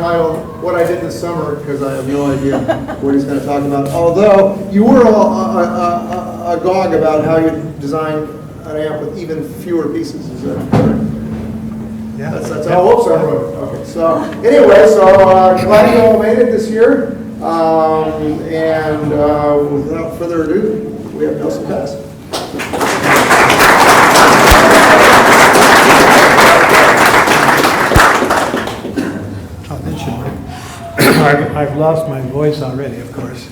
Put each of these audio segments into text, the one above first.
titled What I Did This Summer, because I have no idea what he's going to talk about. Although you were agog about how you designed an amp with even fewer pieces. Is that correct? Yeah. That's how Whoops I wrote it. Okay. So anyway, glad you all made it this year. Without further ado, we have Nelson Pass. I've lost my voice already, of course.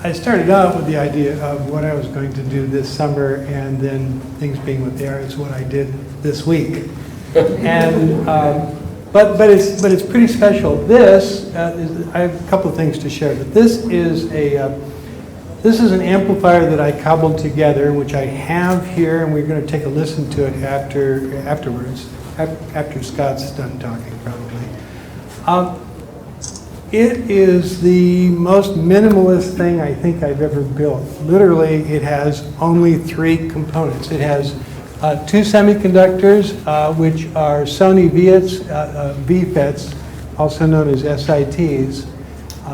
I started out with the idea of what I was going to do this summer, and then things being what they are, it's what I did this week. And but it's pretty special. This I have a couple of things to share. But this is an amplifier that I cobbled together, which I have here, and we're going to take a listen to it afterwards, after Scott's done talking, probably. It is the most minimalist thing I think I've ever built. Literally, it has only 3 components. It has 2 semiconductors, which are Sony VFETs, also known as SITs.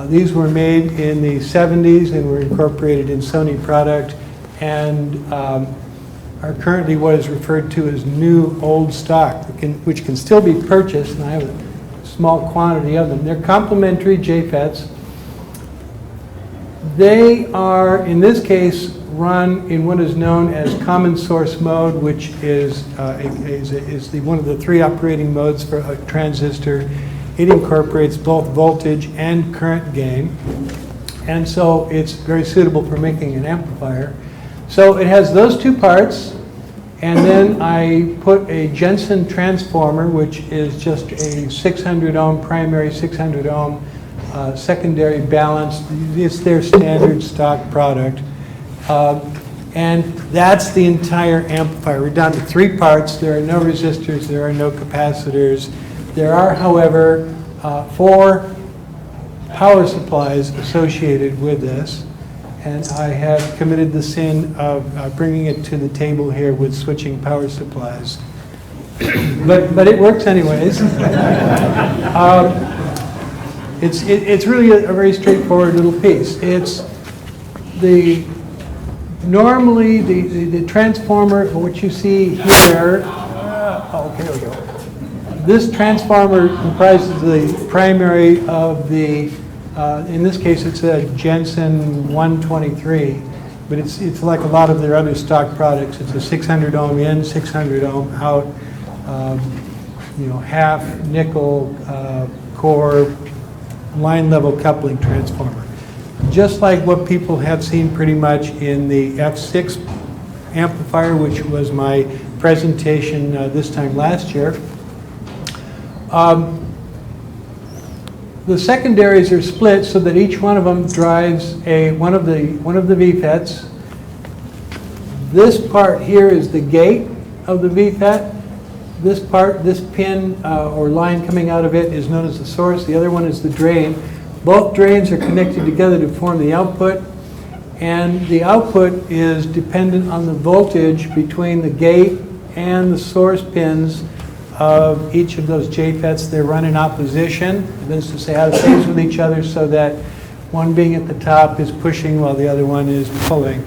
These were made in the 70s and were incorporated in Sony product, and are currently what is referred to as new old stock, which can still be purchased, and I have a small quantity of them. They're complementary JFETs. They are, in this case, run in what is known as common source mode, which is one of the 3 operating modes for a transistor. It incorporates both voltage and current gain, and so it's very suitable for making an amplifier. So it has those 2 parts, and then I put a Jensen transformer, which is just a 600 ohm primary, 600 ohm secondary balanced. It's their standard stock product. And that's the entire amplifier. We're down to 3 parts. There are no resistors, there are no capacitors. There are, however, 4 power supplies associated with this. And I have committed the sin of bringing it to the table here with switching power supplies. but it works anyways. It's really a very straightforward little piece. It's normally the transformer, what you see here, okay, there we go. This transformer comprises the primary of the, in this case it's a Jensen 123, but it's like a lot of their other stock products. It's a 600 ohm in, 600 ohm out, half nickel core line level coupling transformer. Just like what people have seen pretty much in the F6 amplifier, which was my presentation this time last year. The secondaries are split so that each one of them drives one of the VFETs. This part here is the gate of the VFET. This pin or line coming out of it is known as the source. The other one is the drain. Both drains are connected together to form the output, and the output is dependent on the voltage between the gate and the source pins of each of those JFETs. They run in opposition, that is to say out of phase with each other, so that one being at the top is pushing while the other one is pulling.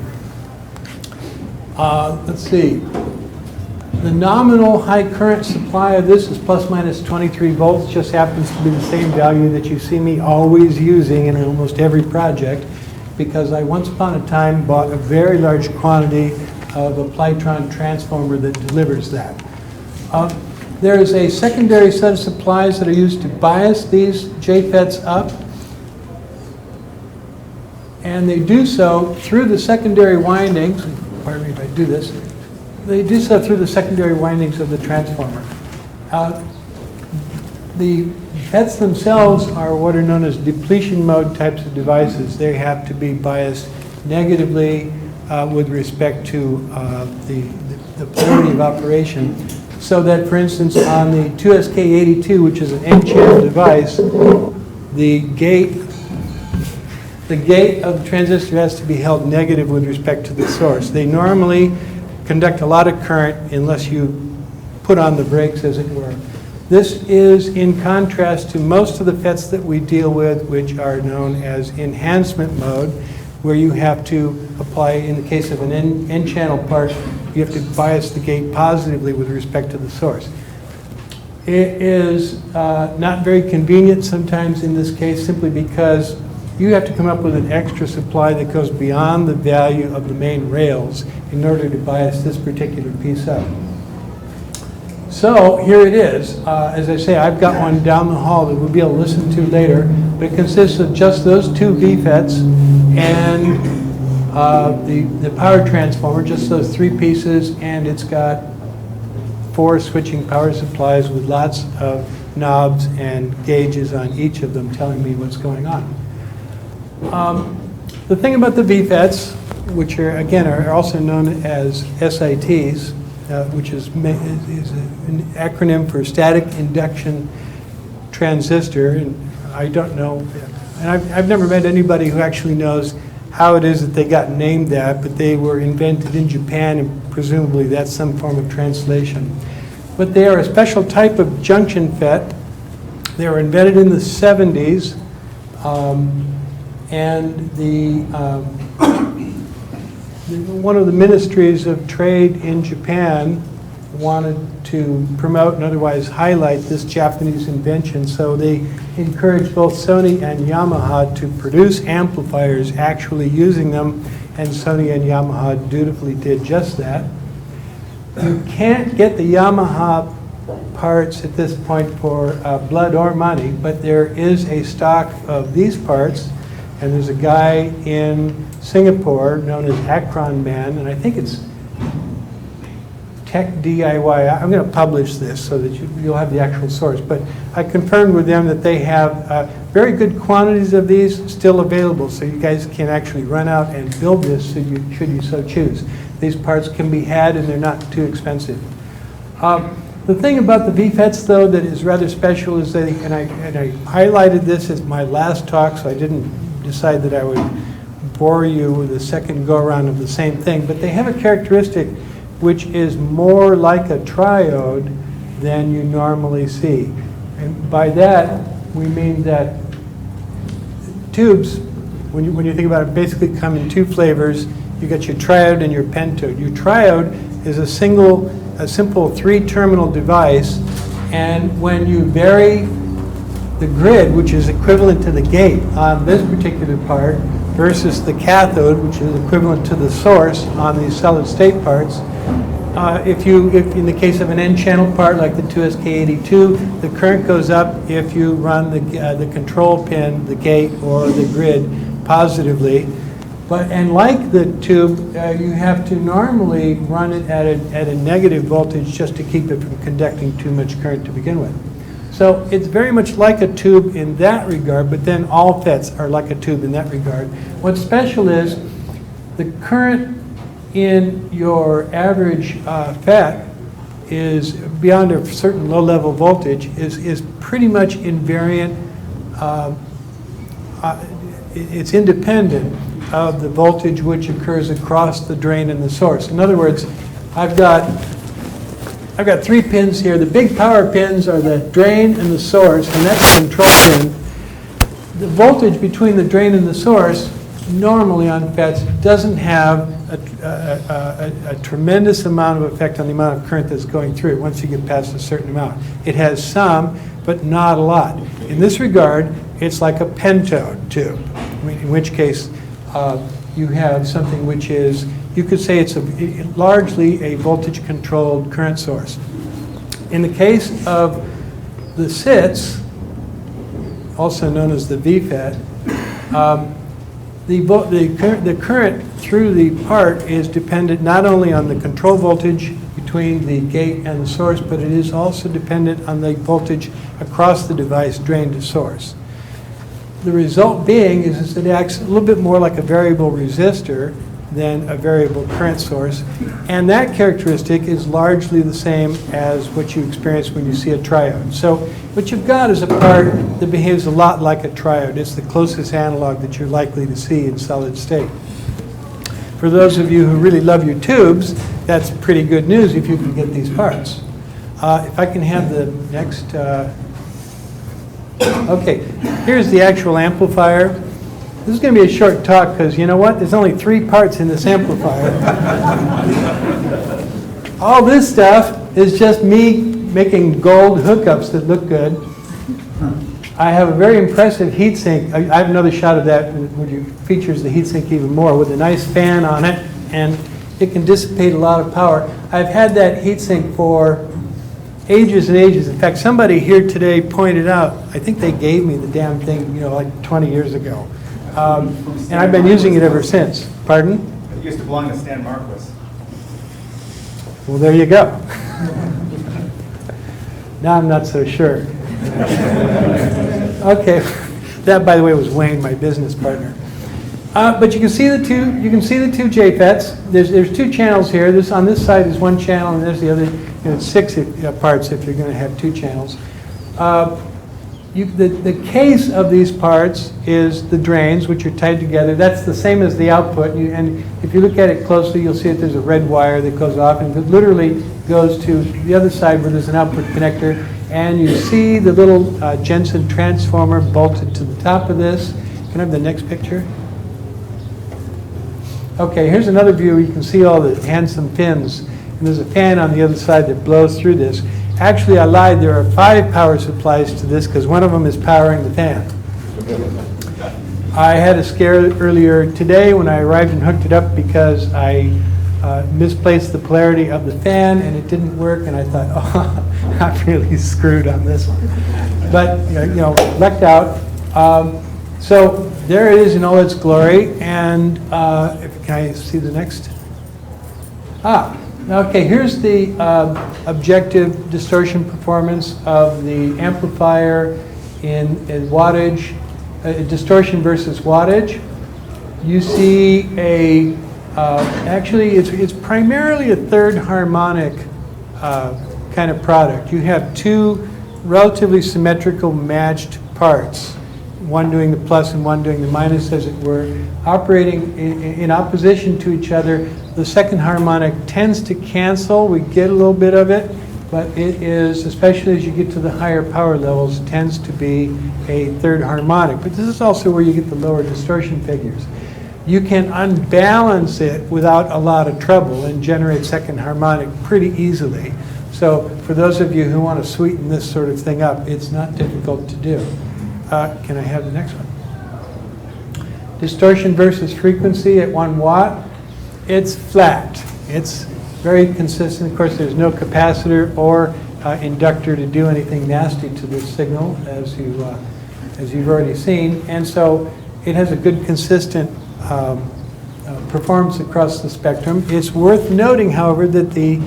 Let's see. The nominal high current supply of this is plus minus 23 volts, just happens to be the same value that you see me always using in almost every project, because I once upon a time bought a very large quantity of a Plytron transformer that delivers that. There is a secondary set of supplies that are used to bias these JFETs up, and they do so through the secondary windings. Pardon me if I do this. They do so through the secondary windings of the transformer. The FETs themselves are what are known as depletion mode types of devices. They have to be biased negatively with respect to the polarity of operation. So that, for instance, on the 2SK82, which is an N-channel device, the gate of the transistor has to be held negative with respect to the source. They normally conduct a lot of current unless you put on the brakes, as it were. This is in contrast to most of the FETs that we deal with, which are known as enhancement mode, where you have to apply, in the case of an N-channel part, you have to bias the gate positively with respect to the source. It is not very convenient sometimes in this case, simply because you have to come up with an extra supply that goes beyond the value of the main rails in order to bias this particular piece up. So here it is. As I say, I've got one down the hall that we'll be able to listen to later, but it consists of just those two VFETs and the power transformer, just those three pieces, and it's got 4 switching power supplies with lots of knobs and gauges on each of them telling me what's going on. The thing about the VFETs, which are, again, are also known as SITs, which is an acronym for static induction transistor, and I don't know, and I've never met anybody who actually knows how it is that they got named that, but they were invented in Japan, and presumably that's some form of translation. But they are a special type of junction FET. They were invented in the 70s, and one of the ministries of trade in Japan wanted to promote and otherwise highlight this Japanese invention, so they encouraged both Sony and Yamaha to produce amplifiers actually using them, and Sony and Yamaha dutifully did just that. You can't get the Yamaha parts at this point for blood or money, but there is a stock of these parts, and there's a guy in Singapore known as Akron Man, and I think it's Tech DIY. I'm going to publish this so that you'll have the actual source, but I confirmed with them that they have very good quantities of these still available, so you guys can actually run out and build this should you so choose. These parts can be had, and they're not too expensive. The thing about the VFETs, though, that is rather special is that, and I highlighted this as my last talk, so I didn't decide that I would bore you with a second go-around of the same thing, but they have a characteristic which is more like a triode than you normally see. And by that, we mean that tubes, when you think about it, basically come in 2 flavors. You got your triode and your pentode. Your triode is a simple 3-terminal device, and when you vary the grid, which is equivalent to the gate on this particular part, versus the cathode, which is equivalent to the source on these solid state parts. If in the case of an N-channel part like the 2SK82, the current goes up if you run the control pin, the gate, or the grid positively. And like the tube, you have to normally run it at a negative voltage just to keep it from conducting too much current to begin with. So it's very much like a tube in that regard, but then all FETs are like a tube in that regard. What's special is the current in your average FET is beyond a certain low-level voltage is pretty much invariant. It's independent of the voltage which occurs across the drain and the source. In other words, I've got 3 pins here. The big power pins are the drain and the source, and that's the control pin. The voltage between the drain and the source, normally on FETs, doesn't have a tremendous amount of effect on the amount of current that's going through it once you get past a certain amount. It has some, but not a lot. In this regard, it's like a pentode tube, in which case you have something which is, you could say it's largely a voltage-controlled current source. In the case of the SITs, also known as the VFET, the current through the part is dependent not only on the control voltage between the gate and the source, but it is also dependent on the voltage across the device, drain to source. The result being is it acts a little bit more like a variable resistor than a variable current source, and that characteristic is largely the same as what you experience when you see a triode. So what you've got is a part that behaves a lot like a triode. It's the closest analog that you're likely to see in solid state. For those of you who really love your tubes, that's pretty good news if you can get these parts. If I can have the next, okay, here's the actual amplifier. This is going to be a short talk because you know what? There's only 3 parts in this amplifier. All this stuff is just me making gold hookups that look good. I have a very impressive heatsink. I have another shot of that which features the heatsink even more with a nice fan on it, and it can dissipate a lot of power. I've had that heatsink for ages and ages. In fact, somebody here today pointed out, I think they gave me the damn thing, you know, like 20 years ago. And I've been using it ever since. Pardon? It used to belong to Stan Marquis. Well, there you go. Now I'm not so sure. Okay, that by the way was Wayne, my business partner. But you can see the two. You can see the 2 JFETs. There's 2 channels here. This on this side is 1 channel, and there's the other. You know, it's 6 parts if you're going to have 2 channels. The case of these parts is the drains, which are tied together. That's the same as the output. And if you look at it closely, you'll see that there's a red wire that goes off, and it literally goes to the other side where there's an output connector. And you see the little Jensen transformer bolted to the top of this. Can I have the next picture? Okay, here's another view. You can see all the handsome fins. And there's a fan on the other side that blows through this. Actually, I lied. There are 5 power supplies to this because one of them is powering the fan. I had a scare earlier today when I arrived and hooked it up because I misplaced the polarity of the fan and it didn't work, and I thought, oh, I'm really screwed on this one. But, you know, lucked out. So there it is in all its glory, and can I see the next? Okay, here's the objective distortion performance of the amplifier in wattage, distortion versus wattage. You see actually it's primarily a 3rd harmonic kind of product. You have 2 relatively symmetrical matched parts, one doing the plus and one doing the minus, as it were, operating in opposition to each other. The 2nd harmonic tends to cancel. We get a little bit of it, but it is, especially as you get to the higher power levels, tends to be a 3rd harmonic. But this is also where you get the lower distortion figures. You can unbalance it without a lot of trouble and generate 2nd harmonic pretty easily. So for those of you who want to sweeten this sort of thing up, it's not difficult to do. Can I have the next one? Distortion versus frequency at 1 watt. It's flat. It's very consistent. Of course, there's no capacitor or inductor to do anything nasty to this signal, as you've already seen. And so it has a good, consistent performance across the spectrum. It's worth noting, however, that the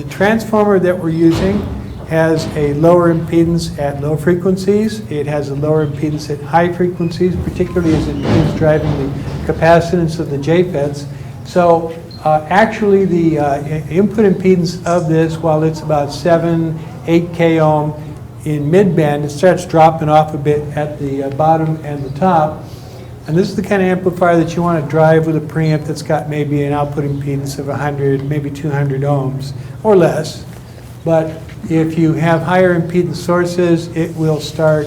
transformer that we're using has a lower impedance at low frequencies. It has a lower impedance at high frequencies, particularly as it is driving the capacitance of the JFETs. So actually the input impedance of this, while it's about 7-8 k ohm in mid-band, it starts dropping off a bit at the bottom and the top. And this is the kind of amplifier that you want to drive with a preamp that's got maybe an output impedance of 100, maybe 200 ohms or less. But if you have higher impedance sources, it will start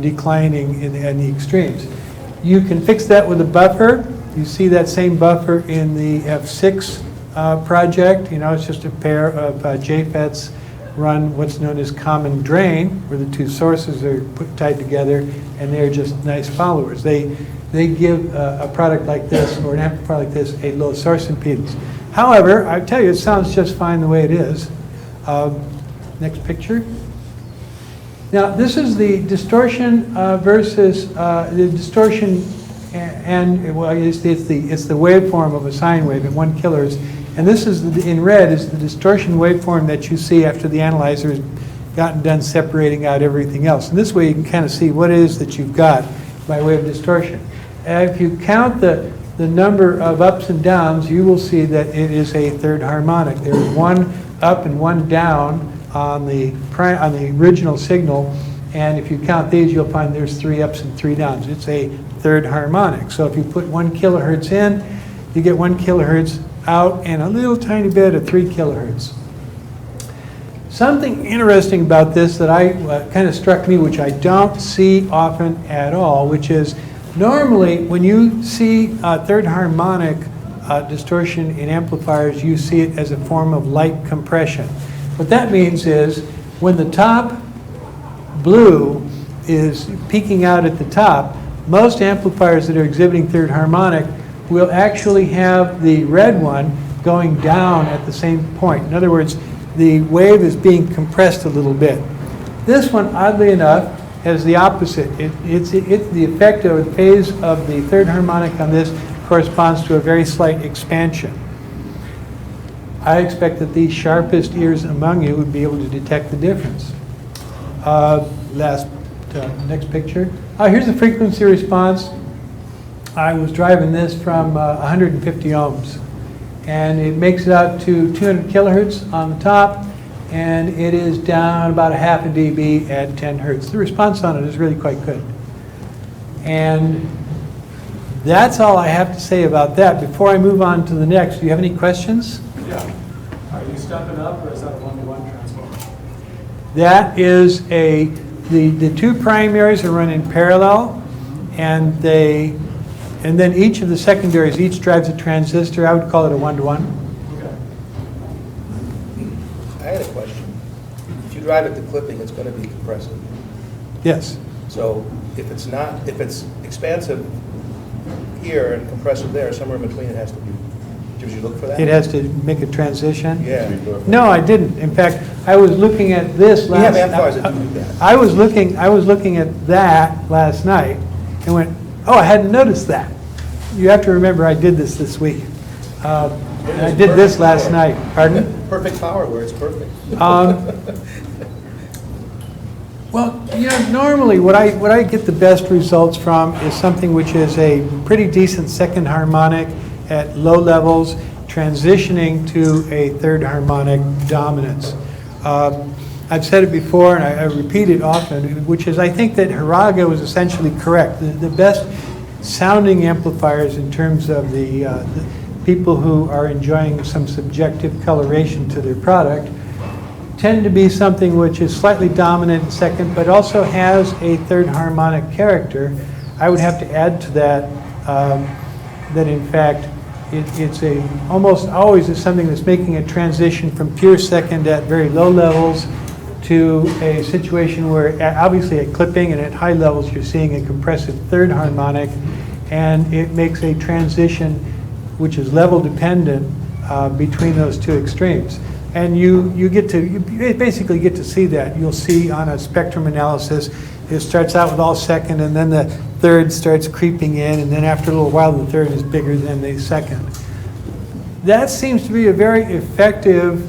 declining in the extremes. You can fix that with a buffer. You see that same buffer in the F6 project. You know, it's just a pair of JFETs run what's known as common drain, where the 2 sources are tied together, and they're just nice followers. They give a product like this, or an amplifier like this, a low source impedance. However, I tell you, it sounds just fine the way it is. Next picture. Now, this is the distortion versus the distortion, and well, it's the waveform of a sine wave at 1 kHz. And this is, in red, is the distortion waveform that you see after the analyzer has gotten done separating out everything else. And this way you can kind of see what it is that you've got by way of distortion. And if you count the number of ups and downs, you will see that it is a 3rd harmonic. There is 1 up and 1 down on the original signal, and if you count these, you'll find there's 3 ups and 3 downs. It's a 3rd harmonic. So if you put 1 kilohertz in, you get 1 kilohertz out and a little tiny bit of 3 kilohertz. Something interesting about this that kind of struck me, which I don't see often at all, which is normally when you see third harmonic distortion in amplifiers, you see it as a form of light compression. What that means is when the top blue is peaking out at the top, most amplifiers that are exhibiting third harmonic will actually have the red one going down at the same point. In other words, the wave is being compressed a little bit. This one, oddly enough, has the opposite. It's the effect of the phase of the third harmonic on this corresponds to a very slight expansion. I expect that the sharpest ears among you would be able to detect the difference. Next picture. Here's the frequency response. I was driving this from 150 ohms. And it makes it out to 200 kilohertz on the top, and it is down about a half a dB at 10 hertz. The response on it is really quite good. And that's all I have to say about that. Before I move on to the next, do you have any questions? Yeah. Are you stepping up, or is that a one-to-one transformer? That is the two primaries are run in parallel, and then each of the secondaries each drives a transistor. I would call it a one-to-one. Okay. I had a question. If you drive it to clipping, it's going to be compressive. Yes. So if it's expansive here and compressive there, somewhere in between it has to be. Did you look for that? It has to make a transition? Yeah. No, I didn't. In fact, I was looking at this We last have amplifiers that do that. I was looking at that last night and went, oh, I hadn't noticed that. You have to remember I did this week. I did this last night. Pardon? Perfect power where it's perfect. Well, you know, normally what I get the best results from is something which is a pretty decent second harmonic at low levels, transitioning to a third harmonic dominance. I've said it before, and I repeat it often, which is I think that Hiraga was essentially correct. The best sounding amplifiers in terms of the people who are enjoying some subjective coloration to their product tend to be something which is slightly dominant in second, but also has a third harmonic character. I would have to add to that that in fact it's almost always is something that's making a transition from pure second at very low levels to a situation where obviously at clipping and at high levels you're seeing a compressive third harmonic, and it makes a transition which is level dependent between those two extremes. And you basically get to see that. You'll see on a spectrum analysis, it starts out with all second, and then the third starts creeping in, and then after a little while the third is bigger than the second. That seems to be a very effective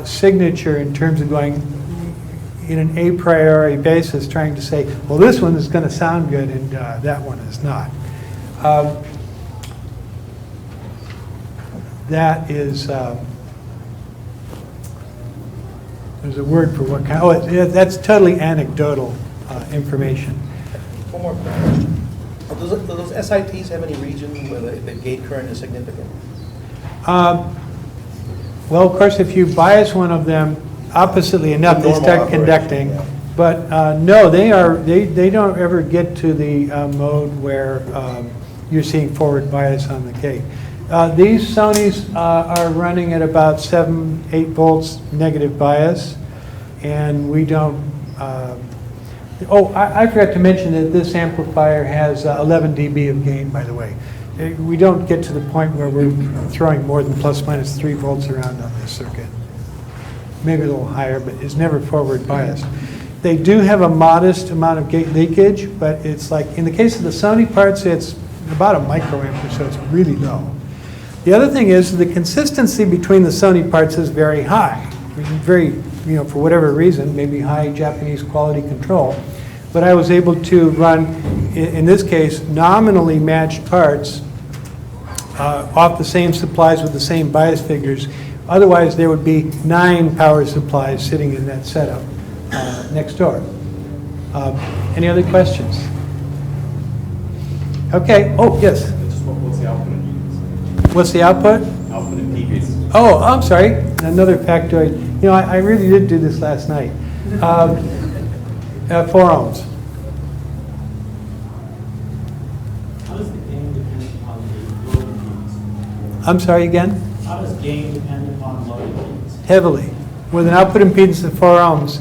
signature in terms of going in an a priori basis, trying to say, well, this one is going to sound good and that one is not. That is, there's a word for what kind, that's totally anecdotal information. One more question. Do those SITs have any region where the gate current is significant? Well, of course, if you bias one of them oppositely enough, they Normal start operation, conducting. yeah. But no, they don't ever get to the mode where you're seeing forward bias on the gate. These Sonys are running at about 7-8 volts negative bias, and we don't. I forgot to mention that this amplifier has 11 dB of gain, by the way. We don't get to the point where we're throwing more than plus minus 3 volts around on this circuit. Maybe a little higher, but it's never forward biased. They do have a modest amount of gate leakage, but it's like, in the case of the Sony parts, it's about a microamp or so, it's really low. The other thing is the consistency between the Sony parts is very high. Very, for whatever reason, maybe high Japanese quality control. But I was able to run, in this case, nominally matched parts off the same supplies with the same bias figures. Otherwise, there would be 9 power supplies sitting in that setup next door. Any other questions? Okay. Oh, yes. Just what's the output in units? What's the output? Output in dBs. Oh, I'm sorry. Another factoid. You know, I really did do this last night. 4 ohms. How does the gain depend upon the loading impedance? I'm sorry again? How does gain depend upon loading impedance? Heavily. With an output impedance of 4 ohms,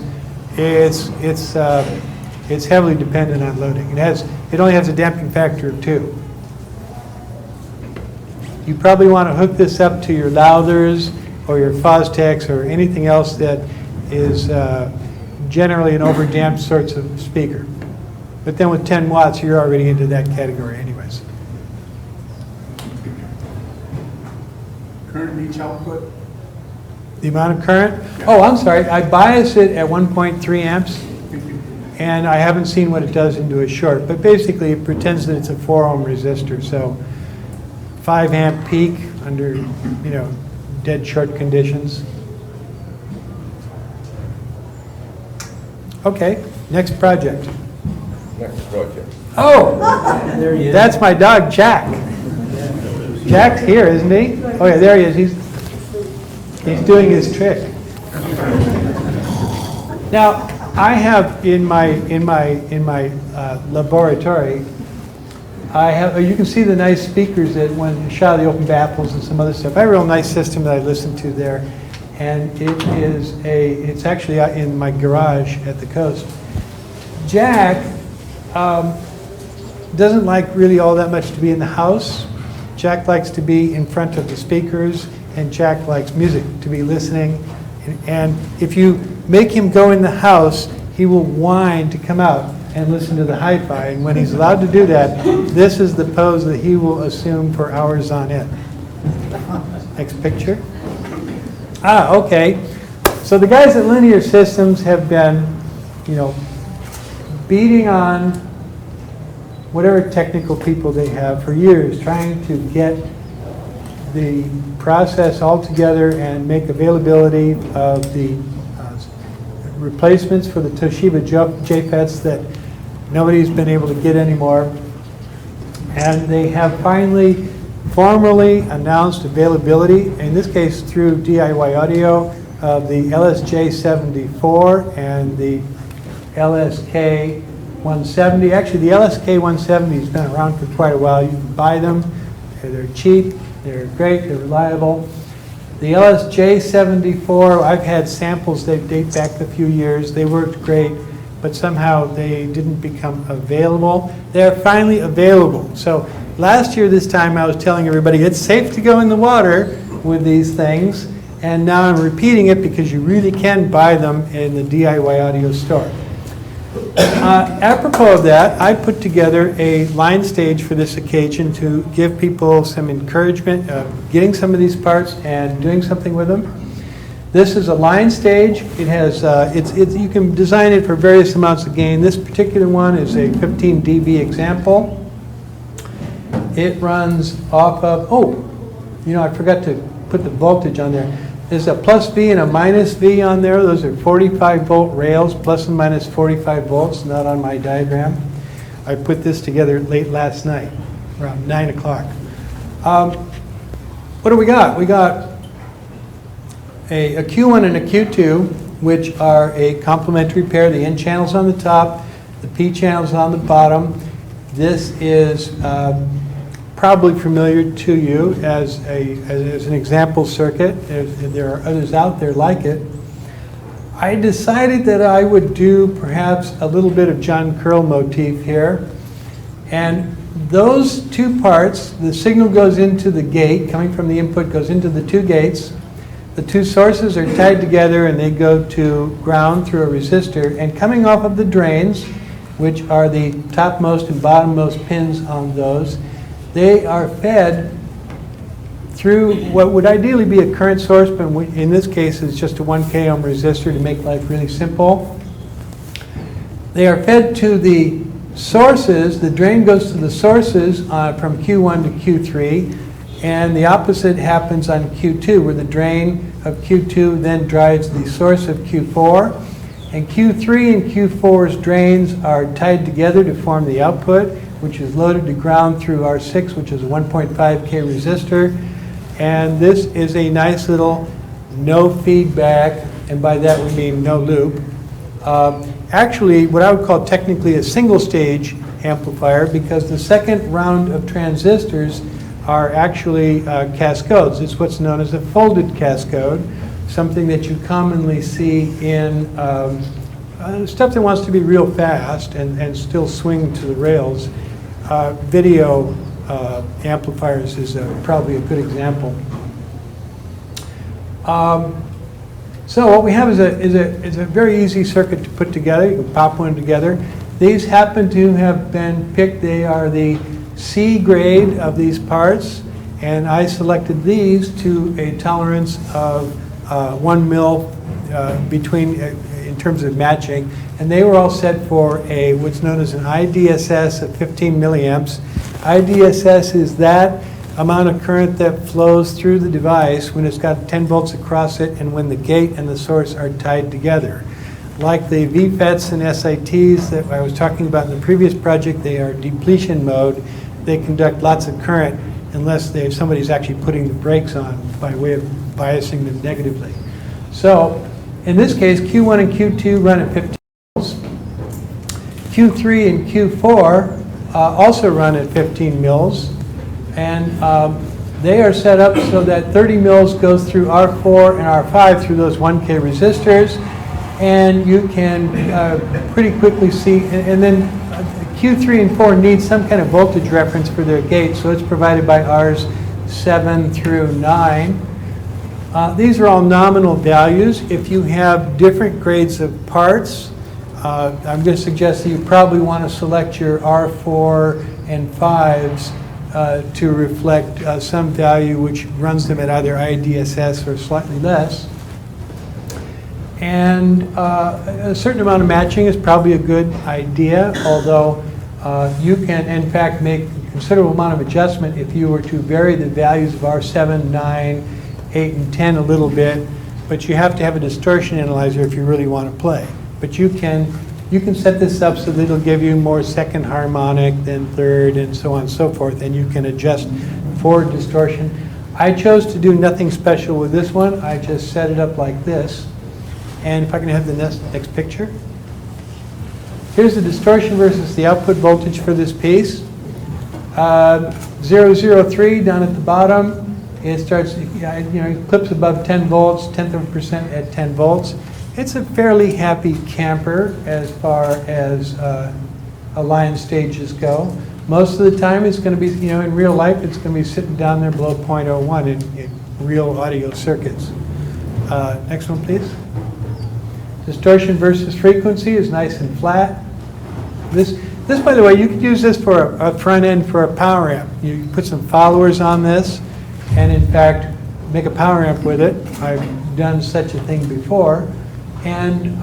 it's heavily dependent on loading. It only has a damping factor of 2. You probably want to hook this up to your Lowthers or your Fostex or anything else that is generally an overdamped sorts of speaker. But then with 10 watts, you're already into that category anyways. Current reach output? The amount of current? Oh, I'm sorry. I bias it at 1.3 amps, and I haven't seen what it does into a short. But basically, it pretends that it's a 4 ohm resistor. So 5 amp peak under, you know, dead short conditions. Okay, next project. Next project. Oh, There he is. that's my dog, Jack. Jack's here, isn't he? Oh yeah, there he is. He's doing his trick. Now, I have in my laboratory, I have. You can see the nice speakers that when shot of the open baffles and some other stuff. I have a real nice system that I listen to there, and it's actually out in my garage at the coast. Jack doesn't like really all that much to be in the house. Jack likes to be in front of the speakers, and Jack likes music, to be listening. And if you make him go in the house, he will whine to come out and listen to the hi-fi. And when he's allowed to do that, this is the pose that he will assume for hours on end. Next picture. Ah, okay. So the guys at Linear Systems have been, you know, beating on whatever technical people they have for years, trying to get the process all together and make availability of the replacements for the Toshiba JFETs that nobody's been able to get anymore. And they have finally formally announced availability, in this case through DIY Audio, of the LSJ74 and the LSK 170. Actually, the LSK 170 has been around for quite a while. You can buy them. They're cheap. They're great. They're reliable. The LSJ74, I've had samples that date back a few years. They worked great, but somehow they didn't become available. They're finally available. So last year this time I was telling everybody it's safe to go in the water with these things, and now I'm repeating it because you really can buy them in the DIY Audio store. Apropos of that, I put together a line stage for this occasion to give people some encouragement of getting some of these parts and doing something with them. This is a line stage. It has, you can design it for various amounts of gain. This particular one is a 15 dB example. It runs off of, I forgot to put the voltage on there. There's a plus V and a minus V on there. Those are 45 volt rails, plus and minus 45 volts, not on my diagram. I put this together late last night, around 9 o'clock. What do we got? We got a Q1 and a Q2, which are a complementary pair. The N channel's on the top, the P channel's on the bottom. This is probably familiar to you as an example circuit. There are others out there like it. I decided that I would do perhaps a little bit of John Curl motif here. And those two parts, the signal goes into the gate, coming from the input goes into the two gates. The two sources are tied together and they go to ground through a resistor. And coming off of the drains, which are the topmost and bottommost pins on those, they are fed through what would ideally be a current source, but in this case it's just a 1 k ohm resistor to make life really simple. They are fed to the sources. The drain goes to the sources from Q1 to Q3, and the opposite happens on Q2, where the drain of Q2 then drives the source of Q4. And Q3 and Q4's drains are tied together to form the output, which is loaded to ground through R6, which is a 1.5 K resistor. And this is a nice little no feedback and by that we mean no loop. Actually, what I would call technically a single-stage amplifier, because the second round of transistors are actually cascodes. It's what's known as a folded cascode, something that you commonly see in stuff that wants to be real fast and still swing to the rails. Video amplifiers is probably a good example. So what we have is a very easy circuit to put together. You can pop one together. These happen to have been picked. They are the C grade of these parts, and I selected these to a tolerance of 1 mil between in terms of matching, and they were all set for a what's known as an IDSS of 15 milliamps. IDSS is that amount of current that flows through the device when it's got 10 volts across it and when the gate and the source are tied together. Like the VFETs and SITs that I was talking about in the previous project, they are depletion mode. They conduct lots of current unless somebody's actually putting the brakes on by way of biasing them negatively. So in this case, Q1 and Q2 run at 15 mils. Q3 and Q4 also run at 15 mils. And they are set up so that 30 mils goes through R4 and R5 through those 1K resistors. And you can pretty quickly see, and then Q3 and 4 need some kind of voltage reference for their gate, so it's provided by Rs 7 through 9. These are all nominal values. If you have different grades of parts, I'm going to suggest that you probably want to select your R4 and 5s to reflect some value which runs them at either IDSS or slightly less. And a certain amount of matching is probably a good idea, although you can in fact make a considerable amount of adjustment if you were to vary the values of R7, 9, 8, and 10 a little bit, but you have to have a distortion analyzer if you really want to play. But you can set this up so that it'll give you more second harmonic than third and so on and so forth, and you can adjust for distortion. I chose to do nothing special with this one. I just set it up like this. And if I can have the next picture. Here's the distortion versus the output voltage for this piece. 003 down at the bottom. It starts, it clips above 10 volts, 0.1% at 10 volts. It's a fairly happy camper as far as Alliance stages go. Most of the time it's going to be, in real life, it's going to be sitting down there below 0.01 in real audio circuits. Next one, please. Distortion versus frequency is nice and flat. This, by the way, you could use this for a front end for a power amp. You put some followers on this and in fact make a power amp with it. I've done such a thing before. And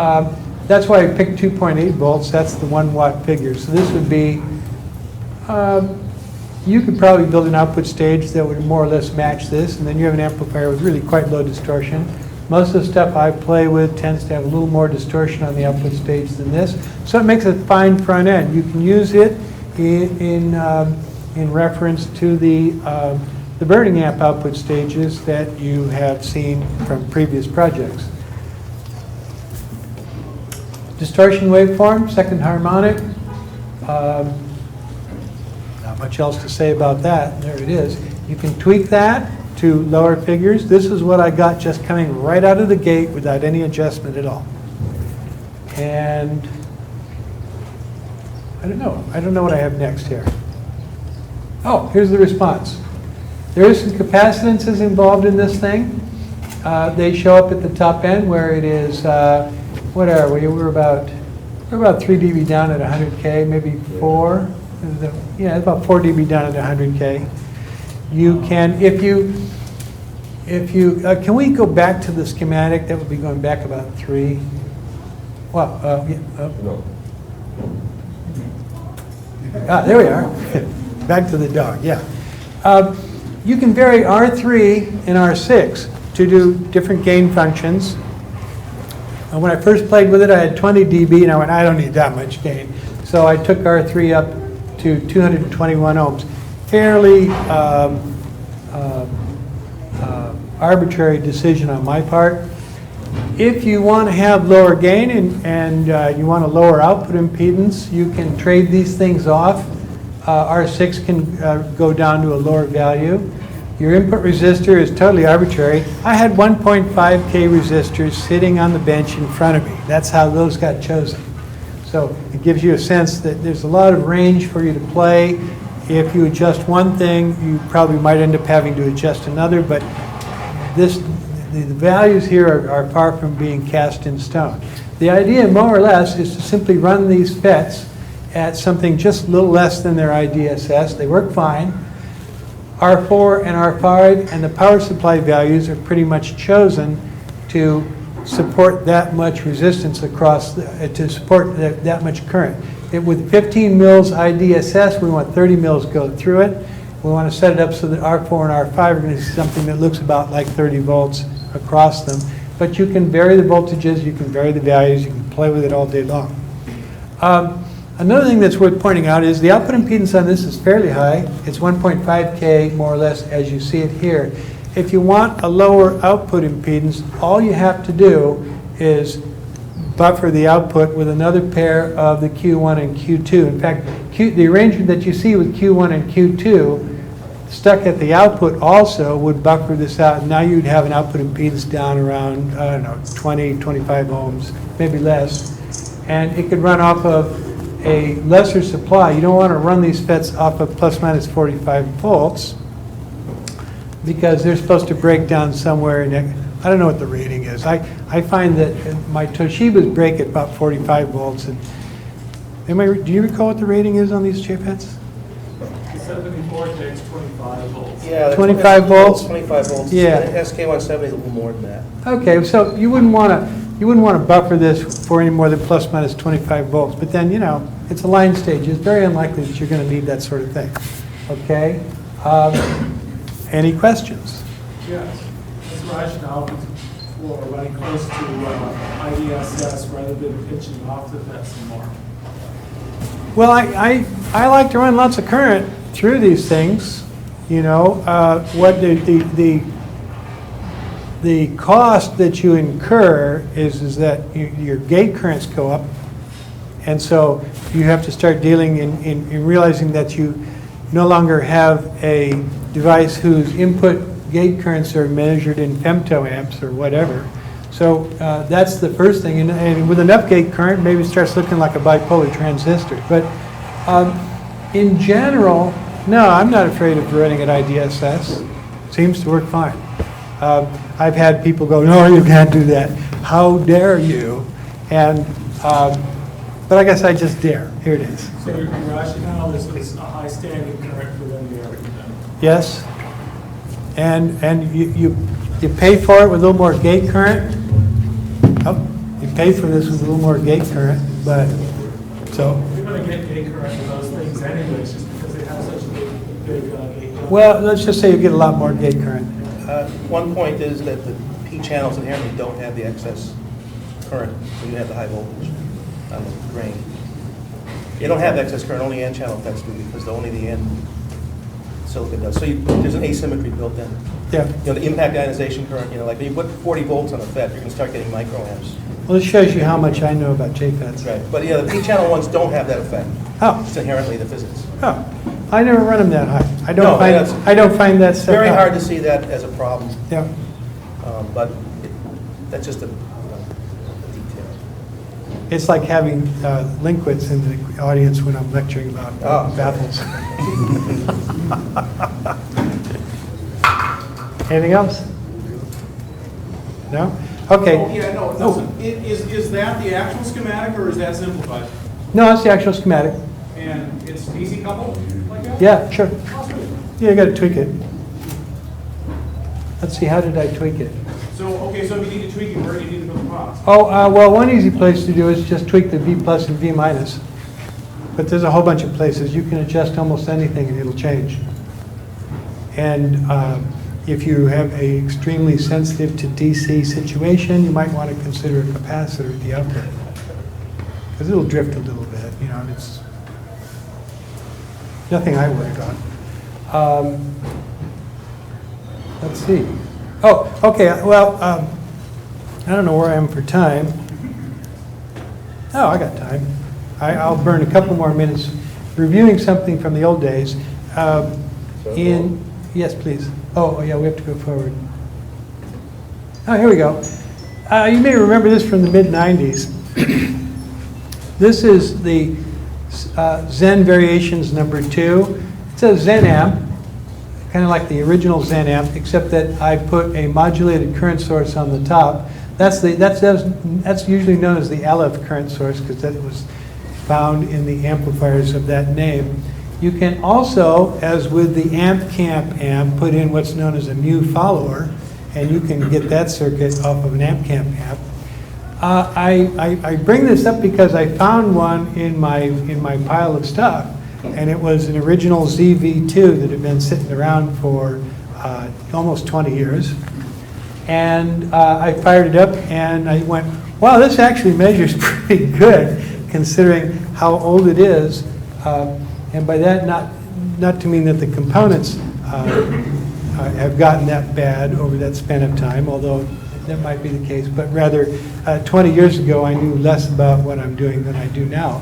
that's why I picked 2.8 volts. That's the 1 watt figure. So this would be, you could probably build an output stage that would more or less match this, and then you have an amplifier with really quite low distortion. Most of the stuff I play with tends to have a little more distortion on the output stage than this. So it makes a fine front end. You can use it in reference to the burning amp output stages that you have seen from previous projects. Distortion waveform, second harmonic. Not much else to say about that. There it is. You can tweak that to lower figures. This is what I got just coming right out of the gate without any adjustment at all. And I don't know what I have next here. Oh, here's the response. There is some capacitances involved in this thing. They show up at the top end where it is, what are we? We're about 3 dB down at 100K, maybe 4. Yeah, about 4 dB down at 100K. You can, if you, can we go back to the schematic? That would be going back about 3. Well, No. there we are. Back to the dog, yeah. You can vary R3 and R6 to do different gain functions. And when I first played with it, I had 20 dB, and I went, I don't need that much gain. So I took R3 up to 221 ohms. Fairly arbitrary decision on my part. If you want to have lower gain and you want a lower output impedance, you can trade these things off. R6 can go down to a lower value. Your input resistor is totally arbitrary. I had 1.5K resistors sitting on the bench in front of me. That's how those got chosen. So it gives you a sense that there's a lot of range for you to play. If you adjust one thing, you probably might end up having to adjust another, but the values here are far from being cast in stone. The idea, more or less, is to simply run these FETs at something just a little less than their IDSS. They work fine. R4 and R5 and the power supply values are pretty much chosen to support that much resistance across, to support that much current. With 15 mils IDSS, we want 30 mils go through it. We want to set it up so that R4 and R5 are going to see something that looks about like 30 volts across them. But you can vary the voltages, you can vary the values, you can play with it all day long. Another thing that's worth pointing out is the output impedance on this is fairly high. It's 1.5K more or less as you see it here. If you want a lower output impedance, all you have to do is buffer the output with another pair of the Q1 and Q2. In fact, the arrangement that you see with Q1 and Q2 stuck at the output also would buffer this out. And now you'd have an output impedance down around, I don't know, 20, 25 ohms, maybe less. And it could run off of a lesser supply. You don't want to run these FETs off of plus minus 45 volts because they're supposed to break down somewhere in, I don't know what the rating is. I find that my Toshibas break at about 45 volts. And do you recall what the rating is on these JFETs? 74 takes 25 volts. Yeah. 25 volts? 25 volts. Yeah. SK170 is a little more than that. Okay, so you wouldn't want to buffer this for any more than plus minus 25 volts. But then, you know, it's a line stage. It's very unlikely that you're going to need that sort of thing. Okay? Any questions? Yes. What's the rationale for running close to IDSS rather than pitching off the FET some more? Well, I like to run lots of current through these things. You know, what the cost that you incur is that your gate currents go up, and so you have to start dealing in realizing that you no longer have a device whose input gate currents are measured in femtoamps or whatever. So that's the first thing, and with enough gate current, maybe it starts looking like a bipolar transistor. But in general, no, I'm not afraid of running at IDSS. Seems to work fine. I've had people go, no, you can't do that. How dare you? And but I guess I just dare. Here it is. So your rationale is a high standing current for them to be able to do that. Yes. And you pay for it with a little more gate current. Oh, you pay for this with a little more gate current, but so. You're going to get gate current with those things anyways, just because they have such a big gate current. Well, let's just say you get a lot more gate current. One point is that the P channels inherently don't have the excess current, so you have the high voltage on the drain. You don't have excess current, only N channel FETs do, because only the N silicon does. So there's an asymmetry built in. Yeah. You know, the impact ionization current, you know, like when you put 40 volts on a FET, you're going to start getting microamps. Well, this shows you how much I know about JFETs. Right. But yeah, the P channel ones don't have that effect. Oh. It's inherently the physics. Oh, I never run them that high. I No, that's- don't find that stuff Very out. hard to see that as a problem, Yeah. but that's just a detail. It's like having linkwits in the audience when I'm lecturing about Oh. baffles. Anything else? No? Okay. Oh, yeah, no, listen, is that the actual schematic or is that simplified? No, that's the actual schematic. And it's DC coupled like that? Yeah, sure. Awesome. Yeah, you got to tweak it. Let's see, how did I tweak it? So, okay, so if you need to tweak it, where do you need to put the box? Oh, well, one easy place to do is just tweak the V plus and V minus. But there's a whole bunch of places. You can adjust almost anything and it'll change. And if you have a extremely sensitive to DC situation, you might want to consider a capacitor at the output. Because it'll drift a little bit, you know, and it's nothing I work on. Let's see. Oh, okay, well, I don't know where I am for time. Oh, I got time. I'll burn a couple more minutes reviewing something from the old days. Yes, please. Oh, yeah, we have to go forward. Oh, here we go. You may remember this from the mid-90s. This is the Zen Variations #2. It's a Zen amp, kind of like the original Zen amp, except that I put a modulated current source on the top. That's usually known as the Aleph current source because that was found in the amplifiers of that name. You can also, as with the Amp Camp amp, put in what's known as a mu follower, and you can get that circuit off of an Amp Camp amp. I bring this up because I found one in my pile of stuff, and it was an original ZV2 that had been sitting around for almost 20 years. And I fired it up, and I went, wow, this actually measures pretty good, considering how old it is. And by that, not to mean that the components have gotten that bad over that span of time, although that might be the case, but rather 20 years ago I knew less about what I'm doing than I do now.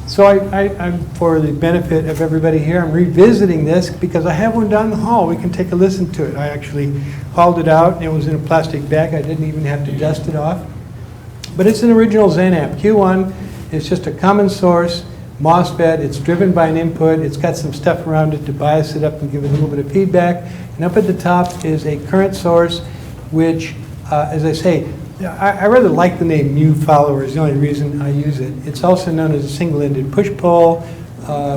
So I'm, for the benefit of everybody here, I'm revisiting this because I have one down the hall. We can take a listen to it. I actually hauled it out, and it was in a plastic bag. I didn't even have to dust it off. But it's an original Zen amp. Q1 is just a common source MOSFET. It's driven by an input. It's got some stuff around it to bias it up and give it a little bit of feedback. And up at the top is a current source, which, as I say, I rather like the name mu follower is the only reason I use it. It's also known as a single-ended push-pull,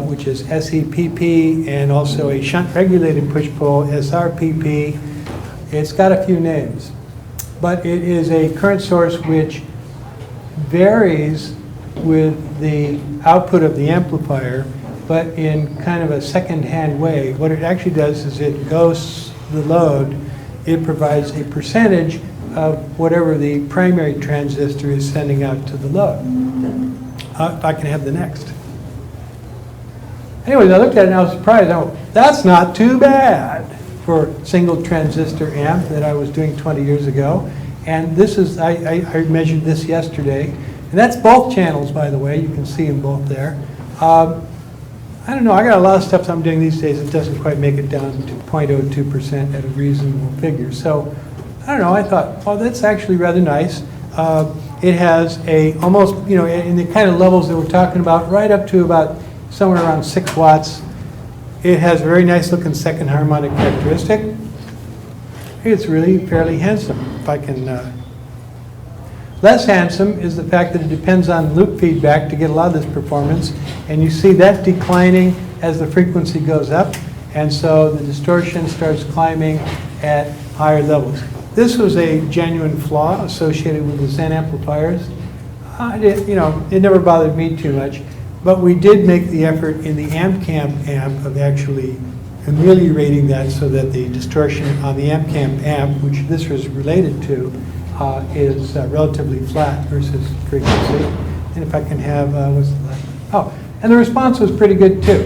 which is SEPP, and also a shunt-regulated push-pull, SRPP. It's got a few names. But it is a current source which varies with the output of the amplifier, but in kind of a second-hand way. What it actually does is it ghosts the load. It provides a percentage of whatever the primary transistor is sending out to the load. If I can have the next. Anyways, I looked at it and I was surprised. I went, that's not too bad for single transistor amp that I was doing 20 years ago. And this is, I measured this yesterday. And that's both channels, by the way. You can see them both there. I don't know, I got a lot of stuff I'm doing these days that doesn't quite make it down to 0.02% at a reasonable figure. So, I don't know, I thought, well, that's actually rather nice. It has a almost, in the kind of levels that we're talking about, right up to about somewhere around 6 watts. It has a very nice looking second harmonic characteristic. It's really fairly handsome, if I can. Less handsome is the fact that it depends on loop feedback to get a lot of this performance, and you see that declining as the frequency goes up, and so the distortion starts climbing at higher levels. This was a genuine flaw associated with the Zen amplifiers. It never bothered me too much, but we did make the effort in the Amp Camp amp of actually ameliorating that so that the distortion on the Amp Camp amp, which this was related to, is relatively flat versus frequency. And if I can have, what's the last? Oh, and the response was pretty good too.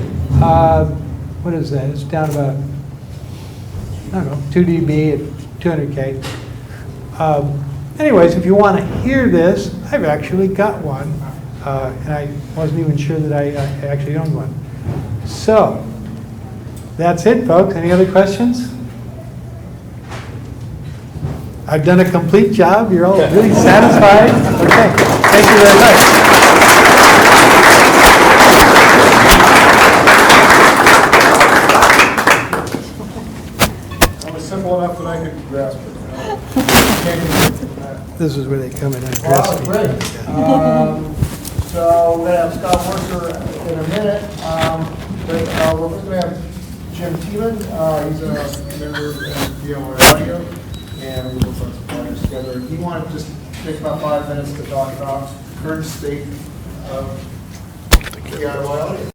What is that? It's down about, I don't know, 2 dB at 200K. Anyways, if you want to hear this, I've actually got one. And I wasn't even sure that I actually owned one. So, that's it, folks. Any other questions? I've done a complete job. You're all really satisfied? Okay. Thank you very much. It was simple enough that I could grasp it. This is where they come and undress Wow, me. great. So we're going to have Scott Worcer in a minute. But we're going to have Jim Thielen. He's a member of VMware Audio, and we will put some projects together. He wanted to just take about 5 minutes to talk about current state of VMware Audio.